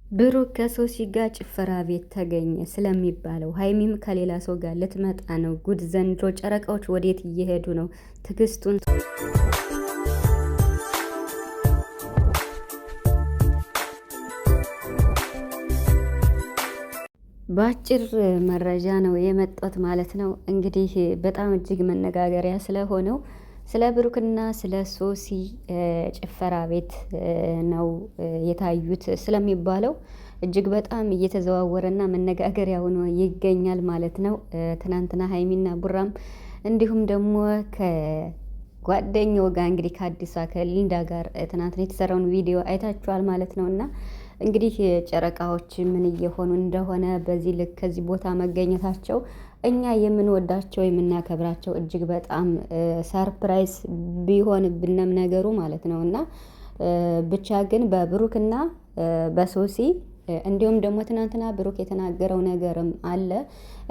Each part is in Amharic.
ብሩክ ከሶሲ ጋር ጭፈራ ቤት ተገኘ ስለሚባለው ሀይሚም ከሌላ ሰው ጋር ልትመጣ ነው። ጉድ ዘንድሮ ጨረቃዎች ወዴት እየሄዱ ነው? ትዕግስቱን በአጭር መረጃ ነው የመጣት ማለት ነው። እንግዲህ በጣም እጅግ መነጋገሪያ ስለሆነው ስለ ብሩክና ስለ ሶሲ ጭፈራ ቤት ነው የታዩት ስለሚባለው እጅግ በጣም እየተዘዋወረና መነጋገሪያ ሆኖ ይገኛል ማለት ነው። ትናንትና ሀይሚና ቡራም እንዲሁም ደግሞ ከጓደኛው ጋር እንግዲህ ከአዲሷ ከሊንዳ ጋር ትናንትና የተሰራውን ቪዲዮ አይታችኋል ማለት ነው። እና እንግዲህ ጨረቃዎች ምን እየሆኑ እንደሆነ በዚህ ልክ ከዚህ ቦታ መገኘታቸው እኛ የምንወዳቸው የምናከብራቸው እጅግ በጣም ሰርፕራይዝ ቢሆንብንም ነገሩ ማለት ነው። እና ብቻ ግን በብሩክና በሶሲ እንዲሁም ደግሞ ትናንትና ብሩክ የተናገረው ነገርም አለ።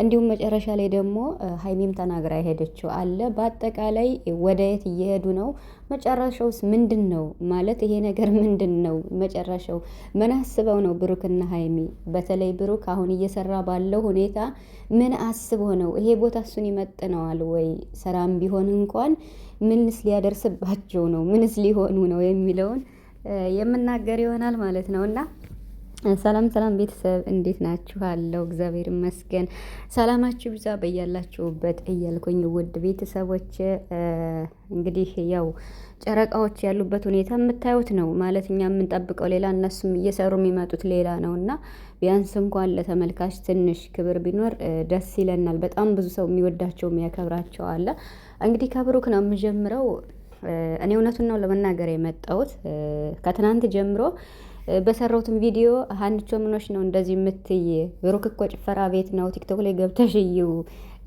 እንዲሁም መጨረሻ ላይ ደግሞ ሀይሚም ተናግራ የሄደችው አለ። በአጠቃላይ ወደ የት እየሄዱ ነው? መጨረሻውስ ምንድን ነው? ማለት ይሄ ነገር ምንድን ነው መጨረሻው? ምን አስበው ነው ብሩክና ሀይሚ? በተለይ ብሩክ አሁን እየሰራ ባለው ሁኔታ ምን አስበው ነው? ይሄ ቦታ እሱን ይመጥነዋል ወይ? ስራም ቢሆን እንኳን ምንስ ሊያደርስባቸው ነው? ምንስ ሊሆኑ ነው የሚለውን የምናገር ይሆናል ማለት ነው። እና ሰላም ሰላም ቤተሰብ እንዴት ናችሁ? አለው እግዚአብሔር ይመስገን። ሰላማችሁ ብዛ በያላችሁበት እያልኩኝ ውድ ቤተሰቦች እንግዲህ ያው ጨረቃዎች ያሉበት ሁኔታ የምታዩት ነው ማለት እኛ የምንጠብቀው ሌላ እነሱም እየሰሩ የሚመጡት ሌላ ነው። እና ቢያንስ እንኳን ለተመልካች ትንሽ ክብር ቢኖር ደስ ይለናል። በጣም ብዙ ሰው የሚወዳቸው የሚያከብራቸው አለ። እንግዲህ ከብሩክ ነው የምጀምረው። እኔ እውነቱን ነው ለመናገር የመጣሁት ከትናንት ጀምሮ በሰራሁትም ቪዲዮ ሀንቾ ምኖች ነው እንደዚህ የምትይ? ብሩክ እኮ ጭፈራ ቤት ነው ቲክቶክ ላይ ገብተሽ እዩ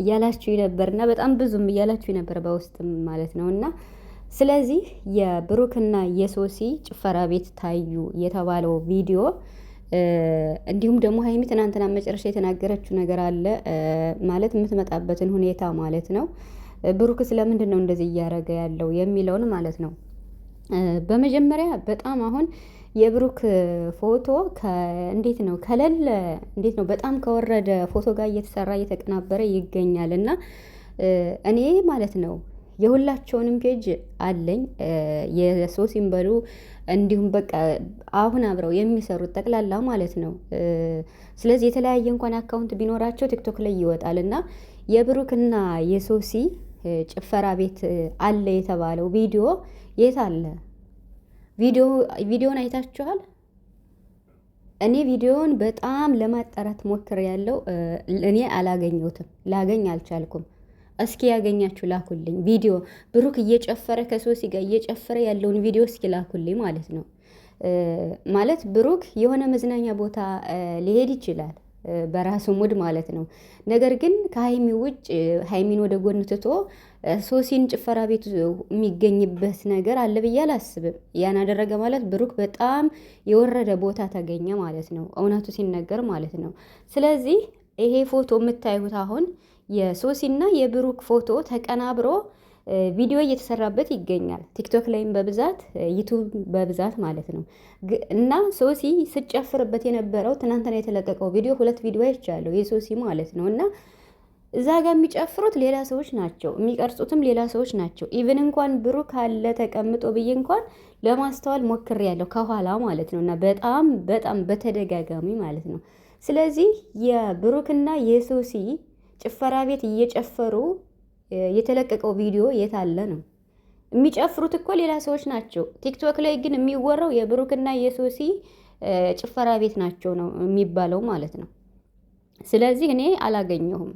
እያላችሁ ነበር እና በጣም ብዙም እያላችሁ ነበር በውስጥም ማለት ነው። እና ስለዚህ የብሩክና የሶሲ ጭፈራ ቤት ታዩ የተባለው ቪዲዮ እንዲሁም ደግሞ ሀይሚ ትናንትና መጨረሻ የተናገረችው ነገር አለ ማለት የምትመጣበትን ሁኔታ ማለት ነው። ብሩክ ስለምንድን ነው እንደዚህ እያደረገ ያለው የሚለውን ማለት ነው። በመጀመሪያ በጣም አሁን የብሩክ ፎቶ እንዴት ነው ከሌለ እንዴት ነው በጣም ከወረደ ፎቶ ጋር እየተሰራ እየተቀናበረ ይገኛል። እና እኔ ማለት ነው የሁላቸውንም ፔጅ አለኝ የሶሲም በሉ እንዲሁም በቃ አሁን አብረው የሚሰሩት ጠቅላላ ማለት ነው። ስለዚህ የተለያየ እንኳን አካውንት ቢኖራቸው ቲክቶክ ላይ ይወጣል። እና የብሩክና የሶሲ ጭፈራ ቤት አለ የተባለው ቪዲዮ የት አለ? ቪዲዮን አይታችኋል? እኔ ቪዲዮን በጣም ለማጣራት ሞክሬያለሁ። እኔ አላገኘሁትም፣ ላገኝ አልቻልኩም። እስኪ ያገኛችሁ ላኩልኝ። ቪዲዮ ብሩክ እየጨፈረ ከሶሲ ጋር እየጨፈረ ያለውን ቪዲዮ እስኪ ላኩልኝ ማለት ነው። ማለት ብሩክ የሆነ መዝናኛ ቦታ ሊሄድ ይችላል በራሱ ሙድ ማለት ነው። ነገር ግን ከሀይሚ ውጭ ሀይሚን ወደ ጎን ትቶ ሶሲን ጭፈራ ቤት የሚገኝበት ነገር አለ ብዬ አላስብም። ያን አደረገ ማለት ብሩክ በጣም የወረደ ቦታ ተገኘ ማለት ነው፣ እውነቱ ሲነገር ማለት ነው። ስለዚህ ይሄ ፎቶ የምታዩት አሁን የሶሲና የብሩክ ፎቶ ተቀናብሮ ቪዲዮ እየተሰራበት ይገኛል። ቲክቶክ ላይም በብዛት ዩቱብ በብዛት ማለት ነው። እና ሶሲ ስጨፍርበት የነበረው ትናንትና የተለቀቀው ቪዲዮ 2 ቪዲዮ አይቻለሁ የሶሲ ማለት ነው። እና እዛ ጋር የሚጨፍሩት ሌላ ሰዎች ናቸው፣ የሚቀርጹትም ሌላ ሰዎች ናቸው። ኢቭን እንኳን ብሩክ አለ ተቀምጦ ብዬ እንኳን ለማስተዋል ሞክሬያለሁ ከኋላ ማለት ነው። እና በጣም በጣም በተደጋጋሚ ማለት ነው። ስለዚህ የብሩክና የሶሲ ጭፈራ ቤት እየጨፈሩ የተለቀቀው ቪዲዮ የት አለ ነው? የሚጨፍሩት እኮ ሌላ ሰዎች ናቸው። ቲክቶክ ላይ ግን የሚወራው የብሩክና የሶሲ ጭፈራ ቤት ናቸው ነው የሚባለው ማለት ነው። ስለዚህ እኔ አላገኘሁም።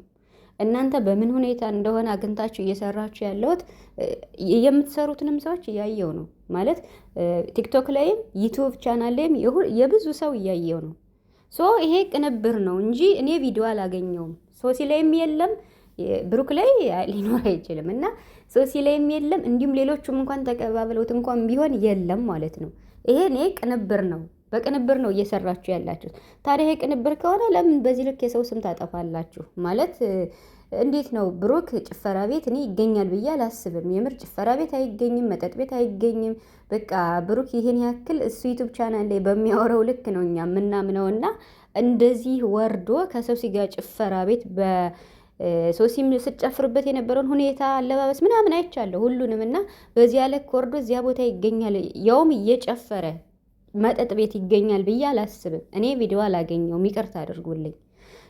እናንተ በምን ሁኔታ እንደሆነ አግኝታችሁ እየሰራችሁ ያለሁት የምትሰሩትንም ሰዎች እያየው ነው ማለት ቲክቶክ ላይም ዩቲዩብ ቻናል ላይም የብዙ ሰው እያየው ነው። ሶ ይሄ ቅንብር ነው እንጂ እኔ ቪዲዮ አላገኘውም። ሶሲ ላይም የለም፣ ብሩክ ላይ ሊኖር አይችልም። እና ሶሲ ላይም የለም፣ እንዲሁም ሌሎቹም እንኳን ተቀባብለውት እንኳን ቢሆን የለም ማለት ነው። ይሄ እኔ ቅንብር ነው በቅንብር ነው እየሰራችሁ ያላችሁት። ታዲያ ይሄ ቅንብር ከሆነ ለምን በዚህ ልክ የሰው ስም ታጠፋላችሁ? ማለት እንዴት ነው? ብሩክ ጭፈራ ቤት እኔ ይገኛል ብዬ አላስብም። የምር ጭፈራ ቤት አይገኝም፣ መጠጥ ቤት አይገኝም። በቃ ብሩክ ይሄን ያክል እሱ ዩቱብ ቻናል ላይ በሚያወራው ልክ ነው እኛ የምናምነውና እንደዚህ ወርዶ ከሰው ሲጋ ጭፈራ ቤት ሶሲም ስጨፍርበት የነበረውን ሁኔታ አለባበስ ምናምን አይቻለሁ ሁሉንም እና በዚያ ልክ ወርዶ እዚያ ቦታ ይገኛል ያውም እየጨፈረ መጠጥ ቤት ይገኛል ብዬ አላስብም። እኔ ቪዲዮ አላገኘውም፣ ይቅርታ አድርጉልኝ።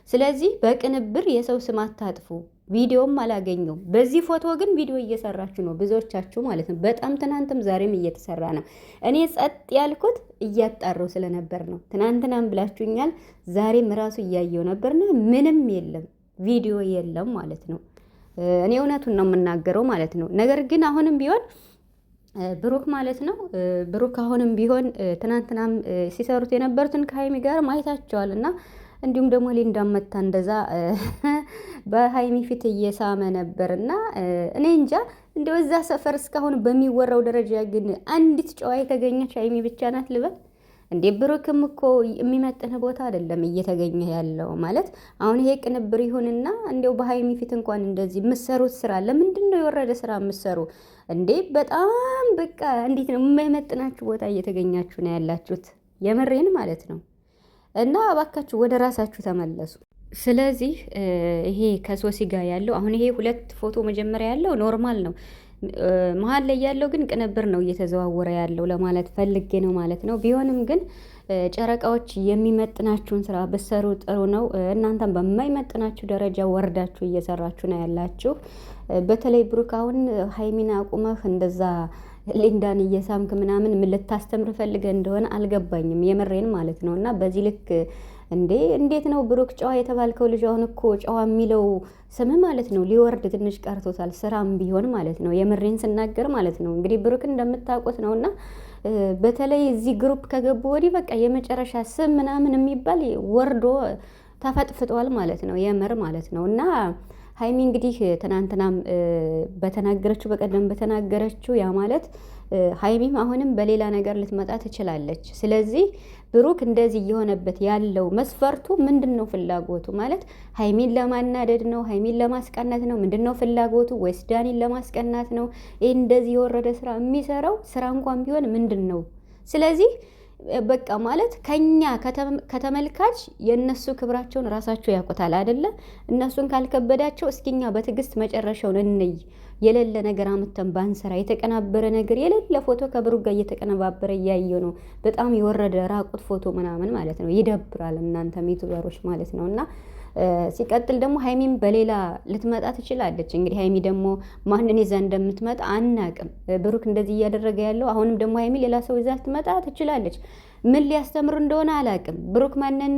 ስለዚህ በቅንብር የሰው ስም አታጥፉ። ቪዲዮም አላገኘውም። በዚህ ፎቶ ግን ቪዲዮ እየሰራችሁ ነው ብዙዎቻችሁ ማለት ነው። በጣም ትናንትም ዛሬም እየተሰራ ነው። እኔ ጸጥ ያልኩት እያጣረው ስለነበር ነው። ትናንትናም ብላችሁኛል፣ ዛሬም ራሱ እያየው ነበርና ምንም የለም ቪዲዮ የለም ማለት ነው። እኔ እውነቱን ነው የምናገረው ማለት ነው። ነገር ግን አሁንም ቢሆን ብሩክ ማለት ነው ብሩክ አሁንም ቢሆን ትናንትናም ሲሰሩት የነበሩትን ከሀይሚ ጋር ማየታቸዋል እና እንዲሁም ደግሞ ሊንዳ መታ እንደዛ በሀይሚ ፊት እየሳመ ነበር እና እኔ እንጃ እንደው እዛ ሰፈር እስካሁን በሚወራው ደረጃ ግን አንዲት ጨዋ የተገኘች ሀይሚ ብቻ ናት ልበል እንዴ? ብሩክም እኮ የሚመጥን ቦታ አይደለም እየተገኘ ያለው ማለት አሁን ይሄ ቅንብር ይሁንና እንደው በሀይሚ ፊት እንኳን እንደዚህ የምትሰሩት ስራ ለምንድን ነው የወረደ ስራ የምትሰሩ እንዴ? በጣም በቃ እንዴት ነው የማይመጥናችሁ ቦታ እየተገኛችሁ ነው ያላችሁት፣ የምሬን ማለት ነው። እና እባካችሁ ወደ ራሳችሁ ተመለሱ። ስለዚህ ይሄ ከሶሲ ጋር ያለው አሁን ይሄ ሁለት ፎቶ መጀመሪያ ያለው ኖርማል ነው። መሀል ላይ ያለው ግን ቅንብር ነው እየተዘዋወረ ያለው ለማለት ፈልጌ ነው ማለት ነው። ቢሆንም ግን ጨረቃዎች የሚመጥናችሁን ስራ ብትሰሩ ጥሩ ነው። እናንተም በማይመጥናችሁ ደረጃ ወርዳችሁ እየሰራችሁ ነው ያላችሁ። በተለይ ብሩክ አሁን ሀይሚን አቁመህ እንደዛ ሊንዳን እየሳምክ ምናምን ምን ልታስተምር ፈልገ እንደሆነ አልገባኝም። የምሬን ማለት ነው። እና በዚህ ልክ እንዴት ነው ብሩክ ጨዋ የተባልከው ልጅ አሁን እኮ ጨዋ የሚለው ስም ማለት ነው ሊወርድ ትንሽ ቀርቶታል፣ ስራም ቢሆን ማለት ነው። የምሬን ስናገር ማለት ነው። እንግዲህ ብሩክ እንደምታውቁት ነውና በተለይ እዚህ ግሩፕ ከገቡ ወዲህ በቃ የመጨረሻ ስም ምናምን የሚባል ወርዶ ተፈጥፍጧል ማለት ነው። የምር ማለት ነው። እና ሀይሚ እንግዲህ ትናንትናም በተናገረችው በቀደም በተናገረችው ያ ማለት ሀይሚም አሁንም በሌላ ነገር ልትመጣ ትችላለች። ስለዚህ ብሩክ እንደዚህ እየሆነበት ያለው መስፈርቱ ምንድን ነው? ፍላጎቱ ማለት ሀይሚን ለማናደድ ነው? ሀይሚን ለማስቀናት ነው? ምንድን ነው ፍላጎቱ? ወይስ ዳኒን ለማስቀናት ነው? ይህ እንደዚህ የወረደ ስራ የሚሰራው ስራ እንኳን ቢሆን ምንድን ነው? ስለዚህ በቃ ማለት ከኛ ከተመልካች የነሱ ክብራቸውን ራሳቸው ያውቁታል አይደለ? እነሱን ካልከበዳቸው እስኪኛ በትዕግስት መጨረሻውን እንይ። የሌለ ነገር አመተን ባንሰራ የተቀናበረ ነገር የሌለ ፎቶ ከብሩክ ጋር እየተቀነባበረ እያየው ነው። በጣም የወረደ ራቁት ፎቶ ምናምን ማለት ነው። ይደብራል። እናንተ ዩቲዩበሮች ማለት ነው። እና ሲቀጥል ደግሞ ሀይሚም በሌላ ልትመጣ ትችላለች። እንግዲህ ሀይሚ ደግሞ ማንን ይዛ እንደምትመጣ አናቅም። ብሩክ እንደዚህ እያደረገ ያለው አሁንም ደግሞ ሀይሚ ሌላ ሰው ይዛ ትመጣ ትችላለች። ምን ሊያስተምር እንደሆነ አላቅም። ብሩክ ማንን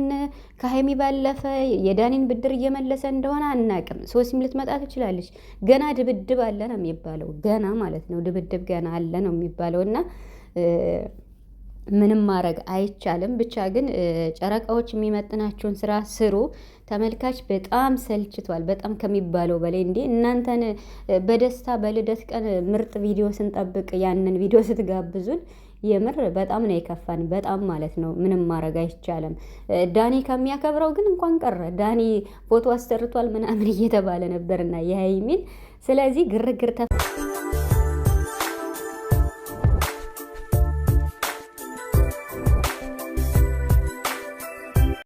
ከሀይሚ ባለፈ የዳኒን ብድር እየመለሰ እንደሆነ አናቅም። ሶሲም ልትመጣ ትችላለች። ገና ድብድብ አለ ነው የሚባለው። ገና ማለት ነው ድብድብ ገና አለ ነው የሚባለው እና ምንም ማድረግ አይቻልም። ብቻ ግን ጨረቃዎች የሚመጥናቸውን ስራ ስሩ። ተመልካች በጣም ሰልችቷል፣ በጣም ከሚባለው በላይ። እንዴ እናንተን በደስታ በልደት ቀን ምርጥ ቪዲዮ ስንጠብቅ ያንን ቪዲዮ ስትጋብዙን የምር በጣም ነው የከፋን፣ በጣም ማለት ነው። ምንም ማድረግ አይቻልም። ዳኒ ከሚያከብረው ግን እንኳን ቀረ። ዳኒ ፎቶ አሰርቷል ምናምን እየተባለ ነበርና የሀይሚን ስለዚህ ግርግር